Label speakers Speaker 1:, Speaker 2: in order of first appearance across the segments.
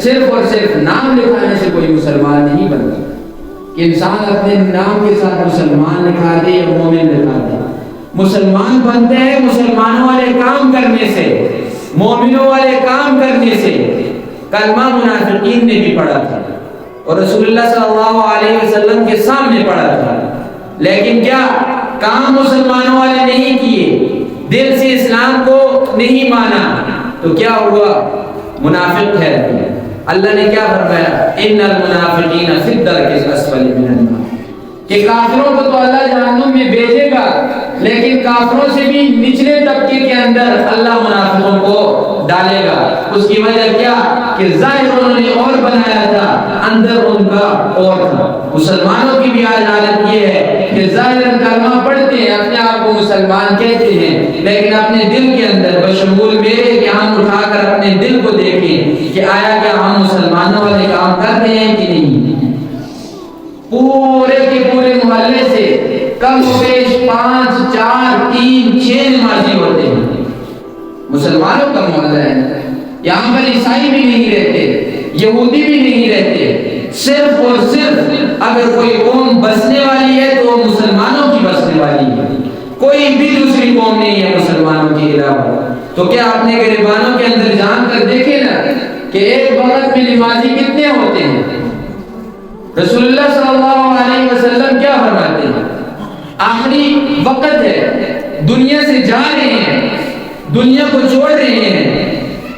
Speaker 1: صرف اور صرف نام لکھانے سے کوئی مسلمان نہیں بنتا کہ انسان اپنے نام کے ساتھ مسلمان لکھا دے یا مومن لکھا دے۔ مسلمان بنتے ہیں مسلمانوں والے کام کرنے سے، مومنوں والے کام کرنے سے۔ کلمہ منافقین نے بھی پڑھا تھا اور رسول اللہ صلی اللہ علیہ وسلم کے سامنے پڑھا تھا، لیکن کیا کام مسلمانوں والے نہیں کیے، دل سے اسلام کو نہیں مانا، تو کیا ہوا؟ منافق ہے۔ اللہ نے کیا فرمایا؟ ان المنافقین فی الدرک الاسفل من النار، کہ کافروں کو تو اللہ جہنم میں بھیجے گا، لیکن کافروں سے بھی نچلے طبقے کے اندر اللہ منافقوں کو ڈالے گا۔ اس کی وجہ کیا؟ کہ ظاہر انہوں نے اور بنایا تھا، اندر ان کا اور تھا۔ مسلمانوں کی بھی آج حالت یہ ہے کہ ظاہر کلمہ پڑھتے ہیں، اپنے آپ کو مسلمان کہتے ہیں، لیکن اپنے دل کے اندر بشمول میرے کہ ہم اٹھا کر اپنے دل کو دیکھیں کہ آیا کیا ہم مسلمانوں والے کام کر رہے ہیں کہ نہیں۔ پورے کے پورے محلے سے کم و بیش 5 4 3 6 نمازی ہوتے ہیں، مسلمانوں کا محلہ ہے۔ یہاں پر عیسائی بھی نہیں رہتے، یہودی بھی نہیں رہتے، صرف اور صرف اگر کوئی قوم بسنے والی ہے تو وہ مسلمانوں کی بسنے والی ہے، کوئی بھی دوسری قوم نہیں ہے مسلمانوں کے علاوہ۔ تو کیا اپنے گریبانوں کے اندر جان کر دیکھیں نا کہ ایک وقت میں نمازی کتنے ہوتے ہیں۔ رسول اللہ صلی اللہ علیہ وسلم کیا فرماتے ہیں؟ آخری وقت ہے، دنیا سے جا رہے ہیں، دنیا کو چھوڑ رہے ہیں،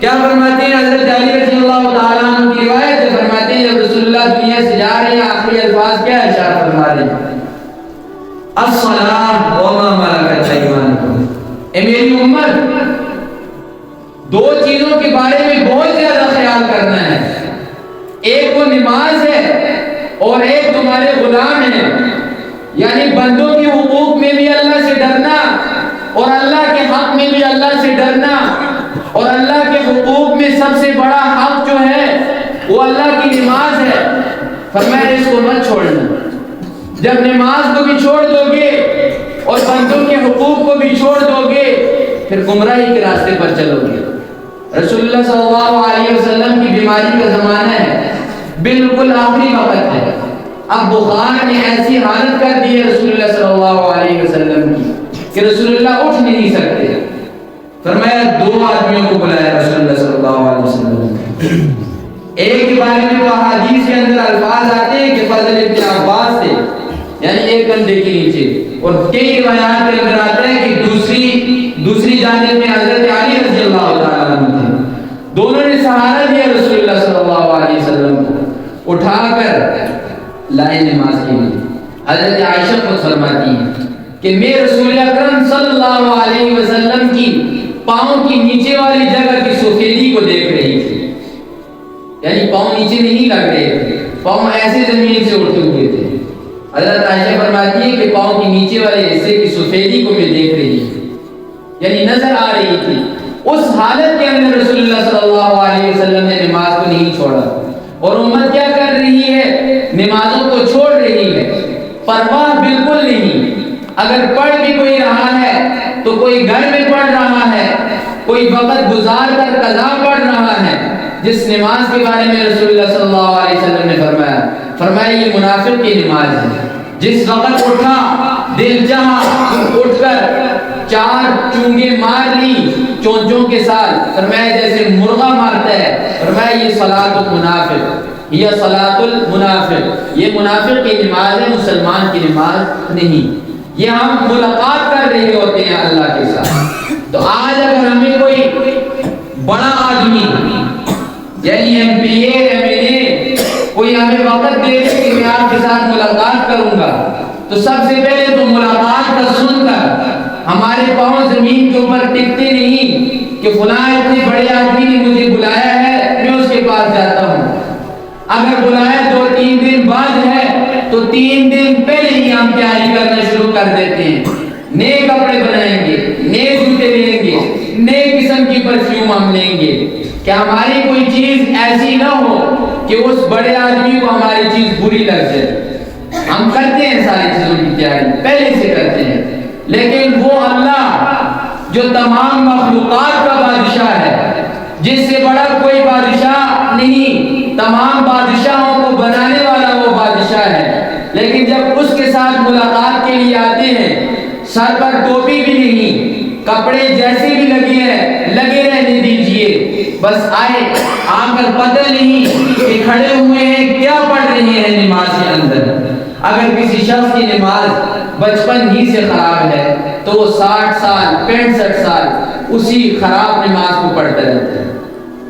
Speaker 1: کیا فرماتے ہیں؟ حضرت علی رضی اللہ تعالیٰ عنہ کی روایت ہے، فرماتے ہیں جب رسول اللہ دنیا سے جا رہے ہیں آخری الفاظ کیا ارشاد فرما رہے ہیں؟ الصلاۃ وما ملکت ایمانکم۔ اے میری امت، 2 چیزوں کے بارے میں بہت زیادہ خیال کرنا ہے، ایک وہ نماز ہے اور ایک تمہارے غلام ہیں، یعنی بندوں کے حقوق میں بھی اللہ سے ڈرنا اور اللہ کے حق میں بھی اللہ سے ڈرنا، اور اللہ کے حقوق میں سب سے بڑا حق جو ہے وہ اللہ کی نماز ہے۔ فرمایا اس کو مت چھوڑنا۔ جب نماز کو بھی چھوڑ دو گے اور بندوں کے حقوق کو بھی چھوڑ دو گے پھر گمراہی کے راستے پر چلو گے۔ رسول اللہ صلی اللہ علیہ وسلم کی بیماری کا زمانہ ہے، بالکل آخری وقت ہے، اب بخار نے ایسی حالت کر دی ہے رسول اللہ صلی اللہ علیہ وسلم کی کہ رسول اللہ اٹھ نہیں سکتے۔ فرمایا 2 آدمیوں کو بلایا رسول اللہ صلی اللہ علیہ وسلم۔ ایک کے بارے میں وہ حدیث کے اندر الفاظ آتے ہیں کہ فضل ابن عباس سے، یعنی ایک کندھے کے نیچے، اور کئی روایات کے اندر آتا ہے کہ دوسری جانب میں حضرت علی رضی اللہ تعالیٰ عنہ تھے۔ دونوں نے سہارا دیا رسول اللہ صلی اللہ علیہ وسلم کو، اٹھا کر لائے نماز کے لیے۔ حضرت عائشہ کو فرماتی ہیں کہ میں رسول اکرم صلی اللہ علیہ وسلم کی پاؤں کی نیچے والی جگہ کی سفیدی کو دیکھ رہی تھی، یعنی پاؤں نیچے نہیں لگ رہے تھے، پاؤں ایسے زمین سے اٹھے ہوئے تھے۔ حضرت عائشہ فرماتی ہے کہ پاؤں کی نیچے والے حصے کی سفیدی کو میں دیکھ رہی تھی، یعنی نظر آ رہی تھی۔ اس حالت کے اندر رسول اللہ صلی اللہ علیہ وسلم نے نماز کو نہیں چھوڑا، اور امت کیا کر رہی ہے؟ نمازوں کو چھوڑ رہی ہے، پرواہ بالکل نہیں۔ اگر پڑھ بھی کوئی رہا ہے تو کوئی گھر میں پڑھ رہا ہے، کوئی وقت گزار کر قضا پڑھ رہا ہے۔ جس نماز کے بارے میں رسول اللہ صلی اللہ علیہ وسلم نے فرمایا یہ منافق کی نماز ہے۔ جس وقت اٹھا، دل چاہا، اٹھ کر 4 چونگیں مار لی چونچوں کے ساتھ، فرمایا جیسے مرغا مارتا ہے، فرمایا یہ صلاۃ المنافق، یہ صلاۃ المنافق، یہ منافق کی نماز ہے، مسلمان کی نماز نہیں۔ یہ ہم ملاقات کر رہے ہوتے ہیں اللہ کے ساتھ۔ تو آج اگر ہمیں کوئی بڑا آدمی یعنی MP MLA کوئی ہمیں وقت دے دے کہ میں آپ کے ساتھ ملاقات کروں گا، تو سب سے پہلے تو ملاقات کا سن کر ہمارے پاؤں زمین کے اوپر ٹکتے نہیں کہ فلاں اتنے بڑے آدمی نے مجھے بلایا ہے میں اس کے پاس جاتا ہوں۔ اگر بلایا 2-3 دن بعد ہے تو 3 دن پہلے ہی ہم تیاری کرنا شروع کر دیتے ہیں، نئے کپڑے بنائیں گے، نئے جوتے لیں گے، نئے قسم کی پرفیوم ہم لیں گے کہ ہماری کوئی چیز ایسی نہ ہو کہ اس بڑے آدمی کو ہماری چیز بری لگ جائے۔ ہم کرتے ہیں ساری چیزوں کی تیاری، پہلے سے کرتے ہیں، لیکن وہ اللہ جو تمام مخلوقات کا بادشاہ ہے، جس سے بڑا کوئی بادشاہ نہیں، تمام بادشاہوں کو بنانے والا وہ بادشاہ ہے، لیکن جب اس کے ساتھ ملاقات کے لیے آتے ہیں، سر پر ٹوپی بھی نہیں، کپڑے جیسے بھی لگے رہنے دیجئے، بس آئے آ کر پتہ نہیں کہ کھڑے ہوئے ہیں کیا پڑھ رہے ہیں نماز کے اندر۔ اگر کسی شخص کی نماز بچپن ہی سے خراب ہے تو وہ 60 سال 65 سال اسی خراب نماز کو پڑھتا رہتا ہے،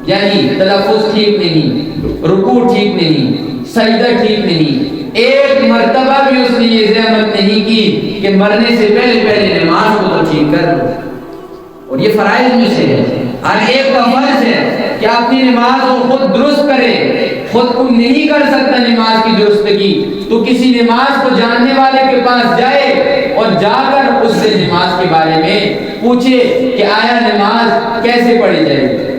Speaker 1: یعنی تلفظ ٹھیک نہیں، رکوع ٹھیک نہیں، سجدہ ٹھیک نہیں، ایک مرتبہ بھی اس نے یہ زحمت نہیں کی کہ مرنے سے پہلے نماز کو تو ٹھیک کر لو۔ اور یہ فرائض میں سے ہے، ہر ایک کا فرض ہے کہ اپنی نماز کو خود درست کرے۔ خود کو نہیں کر سکتا نماز کی درستگی تو کسی نماز کو جاننے والے کے پاس جائے اور جا کر اس سے نماز کے بارے میں پوچھے کہ آیا نماز کیسے پڑھی جائے،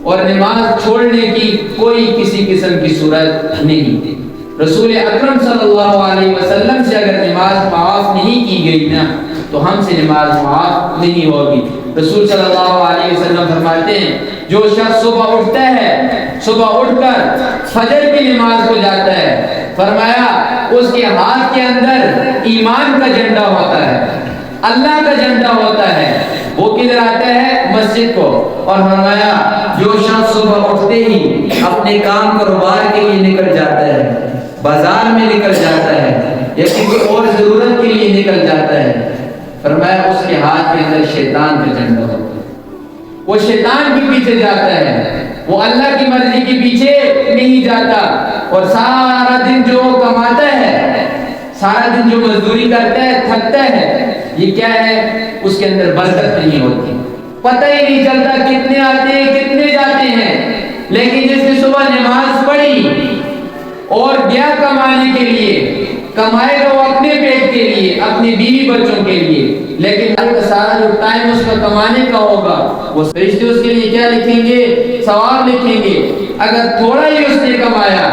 Speaker 1: اور نماز چھوڑنے کی کوئی کسی قسم کی صورت نہیں۔ رسول اکرم صلی اللہ علیہ وسلم سے اگر نماز معاف نہیں کی گئی نا تو ہم سے نماز معاف نہیں ہوگی۔ رسول صلی اللہ علیہ وسلم فرماتے ہیں جو شخص صبح اٹھتا ہے، صبح اٹھ کر فجر کی نماز کو جاتا ہے، فرمایا اس کے ہاتھ کے اندر ایمان کا جھنڈا ہوتا ہے، اللہ کا جھنڈا ہوتا ہے، وہ کدھر آتا ہے؟ مسجد کو۔ اور فرمایا جو شخص صبح اٹھتے ہی اپنے کام کاروبار کے لیے نکل جاتا ہے، بازار میں نکل جاتا ہے یا کسی اور ضرورت کے لیے نکل جاتا ہے، فرمایا اس کے ہاتھ کے اندر شیطان کا جھنڈا ہوتا ہے، وہ شیطان کے پیچھے جاتا ہے، وہ اللہ کی مرضی کے پیچھے نہیں جاتا، اور سارا دن جو کماتا ہے، سارا دن جو مزدوری کرتا ہے، تھکتا ہے، یہ کیا ہے؟ اس کے اندر برکت نہیں ہوتی، پتہ ہی نہیں چلتا کتنے آتے ہیں کتنے جاتے ہیں۔ لیکن جس نے صبح نماز پڑھی اور گیا کمانے کے لیے، کمائے گا وہ اپنے پیٹ کے لیے، اپنے بیوی بچوں کے لیے، لیکن سارا جو ٹائم اس کا کمانے کا ہوگا وہ فرشتے اس کے لیے کیا لکھیں گے؟ ثواب لکھیں گے۔ اگر تھوڑا ہی اس نے کمایا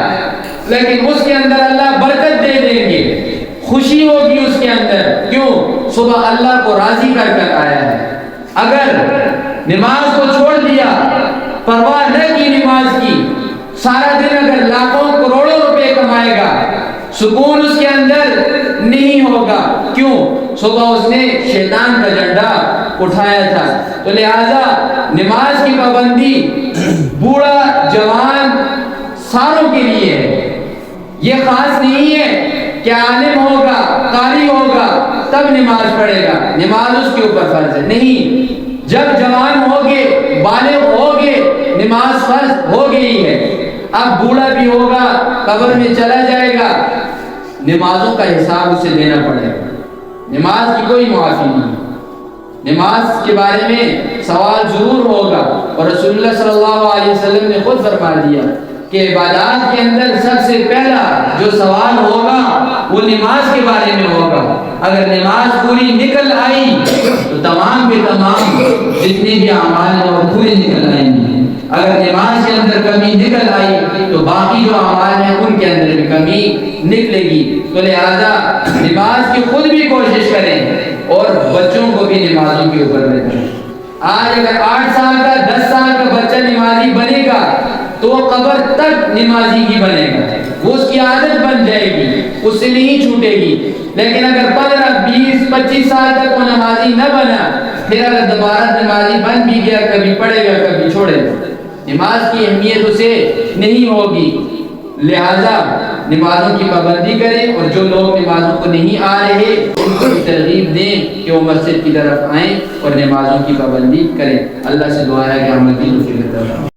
Speaker 1: لیکن اس کے اندر اللہ برکت دے دیں گے، خوشی ہوگی اس کے اندر، کیوں؟ صبح اللہ کو راضی کر کر آیا ہے۔ اگر نماز کو چھوڑ دیا، پرواہ نہ کی نماز کی، سارا دن اگر لاکھوں کروڑوں روپے کمائے گا، سکون اس کے اندر نہیں ہوگا، کیوں؟ صبح اس نے شیطان کا جھنڈا اٹھایا تھا۔ تو لہذا نماز کی پابندی بوڑھا جوان ساروں کے لیے ہے، یہ خاص نہیں ہے کہ عالم ہوگا قاری ہوگا تب نماز پڑھے گا، نماز اس کے اوپر فرض ہے، نہیں، جب جوان ہوگے بالغ ہوگے نماز فرض ہو گئی ہے۔ اب بوڑھا بھی ہوگا، قبر میں چلا جائے گا، نمازوں کا حساب اسے دینا پڑے گا، نماز کی کوئی معافی نہیں، نماز کے بارے میں سوال ضرور ہوگا۔ اور رسول اللہ صلی اللہ علیہ وسلم نے خود فرما دیا کہ عبادات کے اندر سب سے پہلا جو سوال ہوگا وہ نماز کے بارے میں ہوگا۔ اگر نماز پوری نکل آئی تو تمام کے تمام جتنے بھی اعمال ہیں وہ پورے نکل آئیں گے، اگر نماز کے اندر کمی نکل آئی تو باقی جو اعمال ہیں ان کے اندر بھی کمی نکلے گی۔ تو لہذا نماز کی خود بھی کوشش کریں اور بچوں کو بھی نمازوں کے اوپر رکھیں۔ آج اگر 8 سال کا 10 سال کا بچہ نمازی بنے گا تو وہ قبر تک نمازی ہی بنے گا، وہ اس کی عادت بن جائے گی، اس سے نہیں چھوٹے گی۔ لیکن اگر 15 20 25 سال تک وہ نمازی نہ بنا، پھر اگر دوبارہ نمازی بن بھی گیا، کبھی پڑھے گا کبھی چھوڑے گا، نماز کی اہمیت اسے نہیں ہوگی۔ لہذا نمازوں کی پابندی کریں، اور جو لوگ نمازوں کو نہیں آ رہے ان کو بھی ترغیب دیں کہ وہ مسجد کی طرف آئیں اور نمازوں کی پابندی کریں۔ اللہ سے دعا ہے کہ ہم